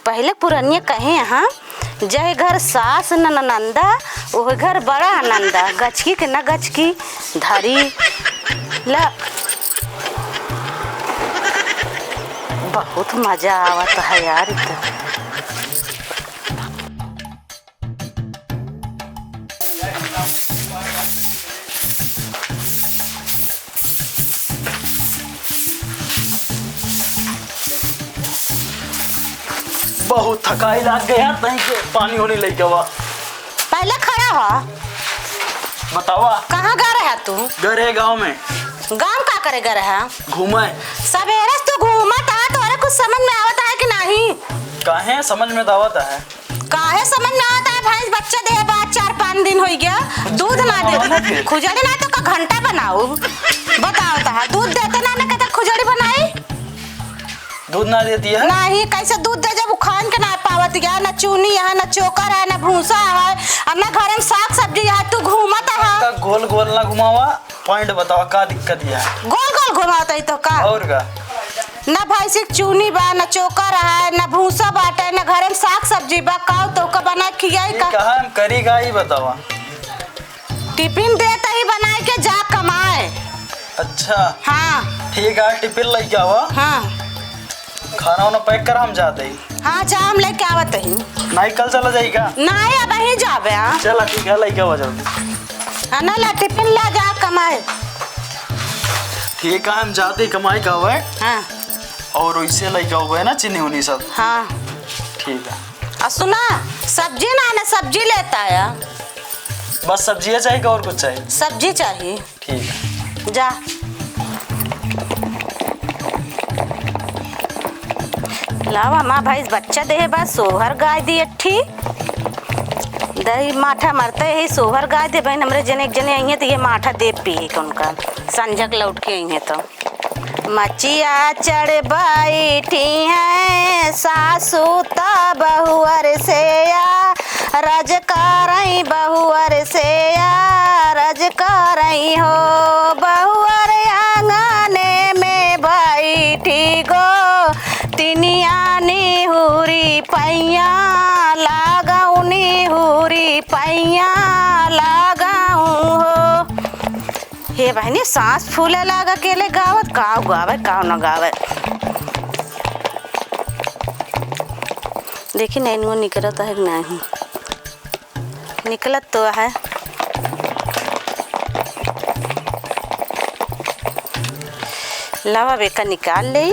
पहले पुरनिया कहे हाँ, जय घर सास न ननंदा ओह घर बड़ा आनंदा, गचकी के न गचकी धरी ला। बहुत मजा आवत है यार। बहुत थकाई लग गया, नहीं के पानी होने लग गया। पहले खड़ा हो, बतावा कहाँ गा रहा तू? घर है गाँव में। गाँव का करेगा रहा? घूमे सवेरे से तू घूमत है, तो कुछ समझ में आवता है कि नहीं? काहे समझ में दावत है? काहे समझ में आता है? भैंस बच्चा दे बाद 4-5 दिन हो गया, दूध ना दे, खुजड़ी ना तो का घंटा बनाऊ बताओ ता दूध देते ना कहते खुजड़ी बनाई, दूध ना देती है? नहीं, कैसे दूध दे जब खान के ना पावत गया, ना चूनी है, ना चोकर है, ना भूसा है, और ना घर में साग सब्जी है। तू घूमत है गोल गोल ना घुमावा, पॉइंट बताओ का दिक्कत है? गोल गोल घुमाता है तो का? और का ना भैंसी चूनी बा, ना चोकर है, ना भूसा बाटे, ना घर में साग सब्जी बा, का तो का बना खियाई का? कहा हम करी का ही बतावा। टिफिन देता ही बना के जा कमाए। अच्छा हाँ ठीक है, टिफिन लेके आओ। हाँ खाना वाना पैक कर, हम जाते ही। हाँ जा, हम लेके आवत ही। नहीं कल चला जाएगा? नहीं अब ही जाबे। हाँ चला ठीक है, लेके आओ जल्दी। हाँ ना ला टिफिन ला जा कमाए। ठीक है, हम जाते ही कमाई का हुआ है। हाँ और वैसे लेके आओ है ना चीनी उनी सब। हाँ ठीक है। और सुना, सब्जी ना सब्जी लेता है। बस सब्जियाँ चाहिए और कुछ चाहिए? सब्जी चाहिए। ठीक है जा। लावा माँ भाई बच्चा दे बस सोहर गाय दी अट्ठी दही माठा मरते ही सोहर गाय दे बहन। हमरे जने एक जने आई है तो ये माठा दे पी उनका संजक लौट के आई है तो मचिया चढ़ बैठी है सासू ता बहुअर से या रज करई बहुअर से या रज करई हो बहुअर आंगने में बैठी गो तिनिया निहुरी पैया लगाऊनी हुरी पैया लगाऊ हो। हे बहनी सांस फूले लगा केले गावत काव गावे काव न गावे। देखी नहीं वो निकलता है नहीं निकलत तो है। लावा बेका निकाल ले।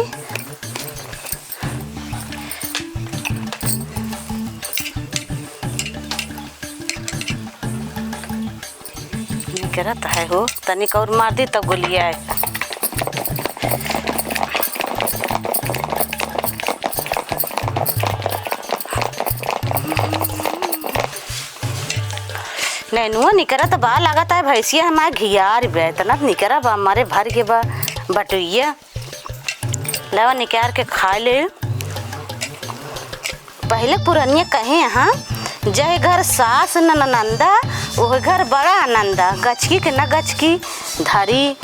करता है हो तनिक और मार दी तब गोलियां है। नैनुआ निकरा तो बा लागता है भैंसिया हमारे घियार बे इतना निकरा बा हमारे भर के बा बटुइया लावा निकाल के खा ले। पहले पुरनिया कहे हाँ, जय घर सास न ननंदा ओह घर बड़ा आनंदा, गचकी के न गचकी धरी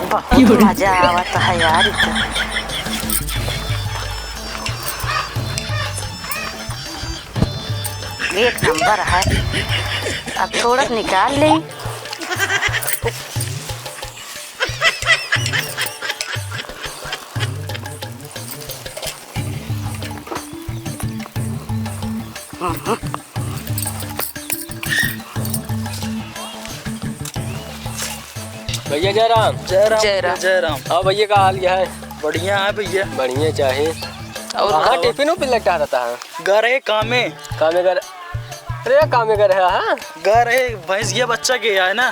बहुत मजा आवत है यार। एक नंबर है। अब थोड़ा निकाल ले। भैया जय राम। जय राम जय राम। जय राम। हाँ भैया का हाल क्या है? बढ़िया है भैया। बढ़िया चाहिए। और हाँ टिफिन उपिन लगता रहता है? घर है कामे कामे घर। अरे कामे घर है। हाँ घर है भैंसिया बच्चा के है ना,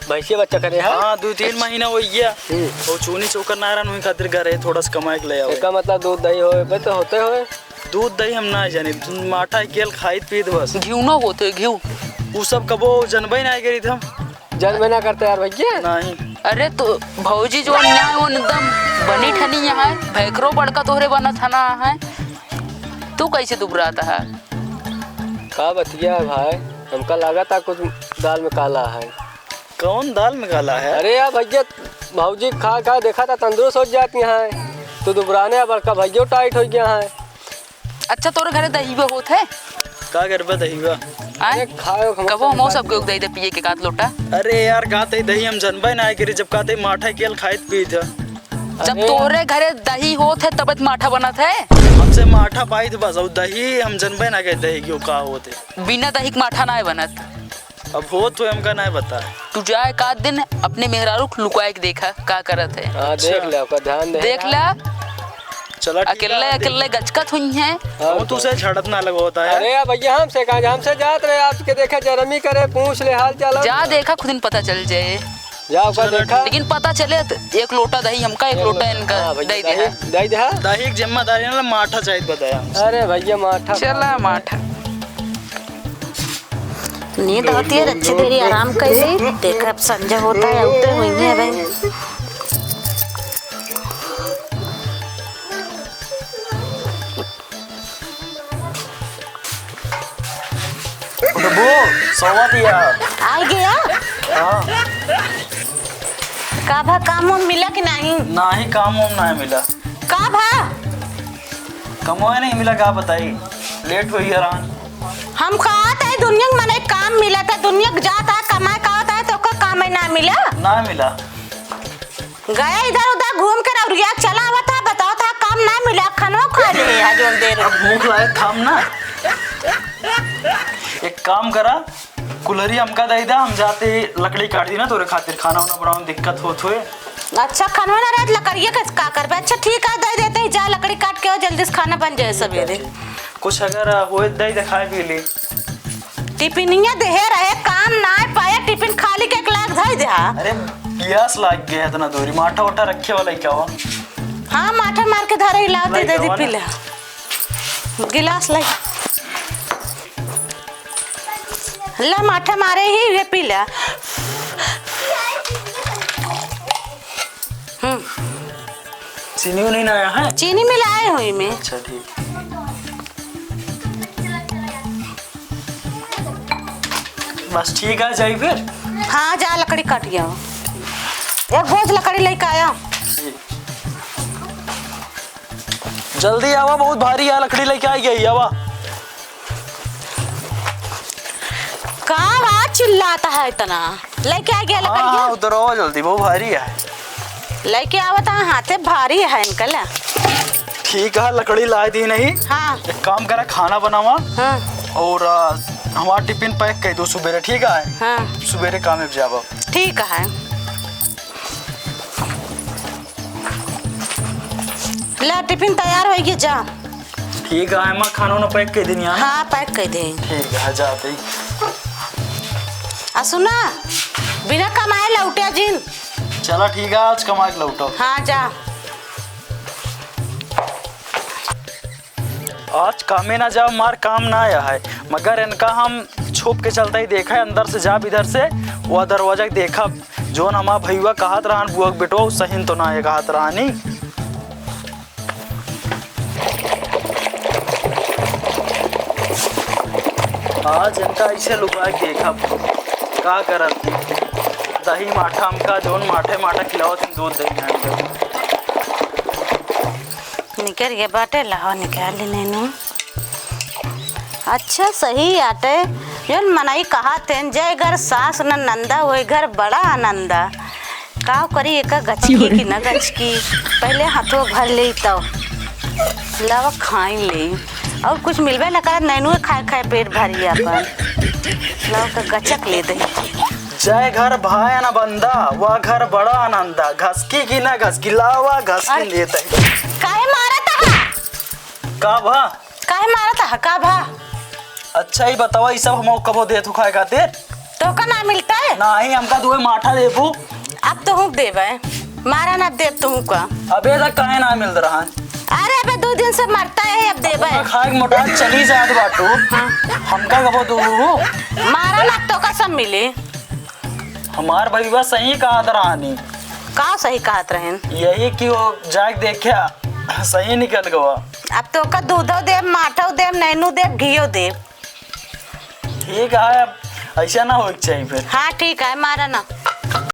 भैंसिया बच्चा करे है। हाँ 2-3 महीना हो गया और चूनी चोकर नारायण हुई खातिर घर है थोड़ा सा कमाए के ले आओ। इसका मतलब दूध दही होए तो होते होए। दूध दही हम ना जाने, माठा केल खाइत पीत बस। घी न होते घी वो सब कबो जनबई ना करी थे हम। जन्म ना करते यार भैया। नहीं अरे तो भौजी जो न्याय वो एकदम बनी ठनी यहाँ भैकरो बड़का तोहरे बना थाना है, तू कैसे दुबराता है? का बतिया है भाई, हमका लगा था कुछ दाल में काला है। कौन दाल में काला है? अरे यार भैया भौजी खा खा देखा था तंदुरुस्त हो जाती है। तो दुबराने बड़का भैया टाइट हो गया है। अच्छा तोरे घरे दही भी होत है का करबे दही बा? आय खाओ कबो हम सबके दही दे पिए के कात लोटा। अरे यार गाते दही हम जनबे ना करी जब काते माठा केल खाइत पी था। जब तोरे घरे दही होत है तब माठा बनत है। हमसे माठा पाई बस और दही हम जनबे ना के दही क्यों का होते। बिना दही के माठा ना बनत। अब हो तो हमका नहीं बता। तू जा एक आध दिन अपने मेहरारू लुकाए के देखा का करत है। हाँ देख ले ओका ध्यान दे। देख ला चला अकेले गचकत हुई है। वो तू से झड़प ना लगा होता है। अरे भैया हमसे कहा हमसे जात रहे आपके देखे जरमी करे पूछ ले हाल चाल। जा देखा खुद दिन पता चल जाए। जाओ का देखा। लेकिन पता चले तो एक लोटा दही हमका एक लोटा इनका दही दे। दही दे दही की जिम्मेदारी ना माठा चाहिए बताया। अरे भैया माठा चला माठा नींद आती है अच्छी देरी आराम कैसे देखा अब संजय होता है उठे हुई है भाई। वो सवा दिया आ गया हाँ का भा काम वाम मिला कि नहीं? ना ही काम वाम ना मिला। का भा कमोए नहीं मिला का बताई लेट हुई हैरान। हम कहा था दुनिया में मने काम मिला था दुनिया जाता है कमाए का होता है तो का काम ही ना मिला। ना मिला गया इधर उधर घूम कर और या चला हुआ था बताओ था काम ना मिला खाना खा ले आज हम देर। अब भूख लायक थाम ना एक काम करा कुलहरी हमका दे दा हम जाते लकड़ी काट दी ना तोरे खातिर खाना वाना बनाने दिक्कत होत हुए। अच्छा खाना ना रहत लकड़िया का करबे। अच्छा ठीक है दे देते ही जा लकड़ी काट के हो जल्दी से खाना बन जाए सवेरे। कुछ अगर होए दे दे खाए पी ले। टिफिनिया देहे रहे काम ना पाया टिफिन खाली के एक लाख धई दे। अरे प्यास लाग गया इतना दूरी माठा उठा रखे वाला क्या हुआ। हाँ माठा मार के धरे हिलाओ दे दे पी ले गिलास लाई ला माठा मारे ही ये पी ले। चीनी नहीं आया है। चीनी मिलाए हुई में। अच्छा ठीक बस ठीक है जाइए फिर। हाँ जा लकड़ी काट गया एक बोझ लकड़ी लेके आया। जल्दी आवा बहुत भारी है लकड़ी लेके आई गई आवा। कहाँ बात चिल्लाता है इतना लेके आ गया लकड़ी। हाँ उधर आओ जल्दी बहुत भारी है। लेके आवता हाथे भारी है इनका ला। ठीक है लकड़ी लाई दी नहीं। हाँ एक काम करा खाना बनावा हाँ और हमारा टिफिन पैक कर दो सुबेरे ठीक है। हाँ सुबेरे काम में जावा। ठीक है ला टिफिन तैयार हो गया जा। ठीक है मैं खाना ना पैक कर देनी है। हाँ पैक कर दे। ठीक है जाते ही। सुना बिना कमाए लौटे जिन। चला ठीक है आज कमा के लौटो। हाँ जा आज कामे ना जाओ मार काम ना आया है मगर इनका हम छुप के चलता ही देखा है अंदर से जाब इधर से वो दरवाजा देखा जोन हमारा भैया कहत रहन बुआ बेटो सही तो ना ये कहत रहनी। आज इनका ऐसे लुका देखा का करत दही माठा हमका जोन माठे माठा खिलाओ तुम दूध दही निकल गया बाटे लाओ निकाल लेने। अच्छा सही आटे जन मनाई कहा थे जय घर सास न नंदा वही घर बड़ा आनंदा। का करी एक गचकी की न गचकी पहले हाथों भर ले तो लावा खाई ले और कुछ मिलबे न कर नैनू खाए खाए पेट भरी अपन लावा का गचक ले दे। जय घर भाई ना बंदा वह घर बड़ा आनंदा घसकी की ना घसकी लावा घसकी लेते काहे मारा था का भा काहे मारा था का भा। अच्छा ही बतावा ये सब हम कबो दे तू खाए खातिर तो का ना मिलता है ना ही हमका दुए माठा देबू। अब तो हूँ देवे मारा ना दे तुम का अबे तक काहे ना मिल रहा है। अरे अबे 2 दिन से मरता है अब देवे खाए मोटा चली जात बाटू हमका कबो दू मारा ना तो का सब मिले। हमार भैया सही कहा रहनी का सही कहत रहन यही कि वो जाके देखा सही निकल गवा। अब तो का दूधो देव माठो देव नैनू देव घियो देव। ठीक है अब ऐसा ना हो चाहिए फिर। हाँ ठीक है मारा ना।